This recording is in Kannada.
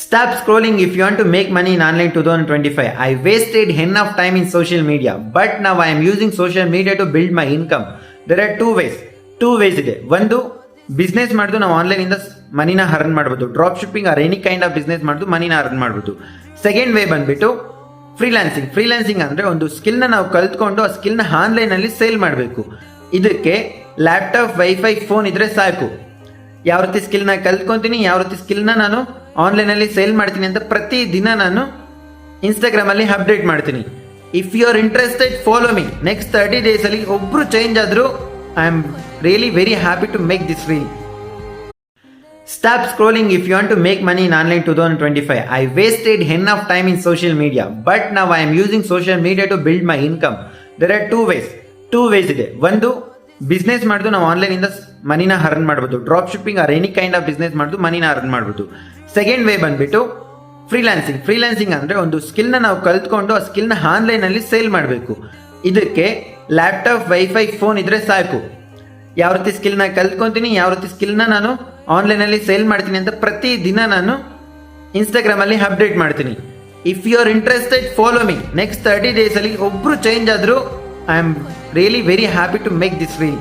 Stop scrolling if you want to make money in online 2025. I wasted enough time in social media, but now I am using social media to build my income. There are two ways ಇದೆ. ಒಂದು ಬಿಸ್ನೆಸ್ ಮಾಡಿದ್ರು ನಾವು ಆನ್ಲೈನ್ ಇಂದ ಮನಿನ ಅರ್ನ್ ಮಾಡ್ಬೋದು, drop shipping R any kind of business ಮಾಡಿದ್ರು ಮನಿನ ಅರ್ನ್ ಮಾಡ್ಬೋದು. ಸೆಕೆಂಡ್ ವೇ ಬಂದ್ಬಿಟ್ಟು ಫ್ರೀಲಾನ್ಸಿಂಗ್ ಅಂದ್ರೆ ಒಂದು ಸ್ಕಿಲ್ನ ನಾವು ಕಲ್ತ್ಕೊಂಡು ಆ ಸ್ಕಿಲ್ನ ಆನ್ಲೈನ್ ಅಲ್ಲಿ ಸೇಲ್ ಮಾಡಬೇಕು. ಇದಕ್ಕೆ ಲ್ಯಾಪ್ಟಾಪ್, ವೈಫೈ, ಫೋನ್ ಇದ್ರೆ ಸಾಕು. ಯಾವ ರೀತಿ ಸ್ಕಿಲ್ನ ಕಲ್ತ್ಕೊಂತೀನಿ, ಯಾವ ರೀತಿ ಸ್ಕಿಲ್ನ ನಾನು ಆನ್ಲೈನ್ ಅಲ್ಲಿ ಸೇಲ್ ಮಾಡ್ತೀನಿ ಅಂತ ಪ್ರತಿ ದಿನ ನಾನು ಇನ್ಸ್ಟಾಗ್ರಾಮ್ ಅಲ್ಲಿ ಅಪ್ಡೇಟ್ ಮಾಡ್ತೀನಿ. If you are interested, follow me. Next 30 days ಅಲ್ಲಿ ಒಬ್ರು ಚೇಂಜ್ ಆದ್ರೂ I am really very happy to make this reel. Stop scrolling if you want to make money in online 2025. I wasted enough time in social media, but now I am using social media to build my income. There are two ways ಇದೆ. ಒಂದು ಬಿಸ್ನೆಸ್ ಮಾಡಿದ್ರು ನಾವು ಆನ್ಲೈನ್ ಇಂದ ಮನಿನ ಅರ್ನ್ ಮಾಡ್ಬೋದು, drop shipping R any kind of business ಮಾಡಿದ್ರು ಮನಿನ ಅರ್ನ್ ಮಾಡ್ಬೋದು. ಸೆಕೆಂಡ್ ವೇ ಬಂದ್ಬಿಟ್ಟು ಫ್ರೀಲಾನ್ಸಿಂಗ್ ಅಂದ್ರೆ ಒಂದು ಸ್ಕಿಲ್ನ ನಾವು ಕಲ್ತ್ಕೊಂಡು ಆ ಸ್ಕಿಲ್ನ ಆನ್ಲೈನ್ ಅಲ್ಲಿ ಸೇಲ್ ಮಾಡಬೇಕು. ಇದಕ್ಕೆ ಲ್ಯಾಪ್ಟಾಪ್, ವೈಫೈ, ಫೋನ್ ಇದ್ರೆ ಸಾಕು. ಯಾವ ರೀತಿ ಸ್ಕಿಲ್ನ ಕಲ್ತ್ಕೊಂತೀನಿ, ಯಾವ ರೀತಿ ಸ್ಕಿಲ್ನ ನಾನು ಆನ್ಲೈನ್ ಅಲ್ಲಿ ಸೇಲ್ ಮಾಡ್ತೀನಿ ಅಂತ ಪ್ರತಿ ದಿನ ನಾನು ಇನ್ಸ್ಟಾಗ್ರಾಮ್ ಅಲ್ಲಿ ಅಪ್ಡೇಟ್ ಮಾಡ್ತೀನಿ. If you are interested, follow me. Next 30 days ಅಲ್ಲಿ ಒಬ್ರು ಚೇಂಜ್ ಆದ್ರೂ I am really very happy to make this reel.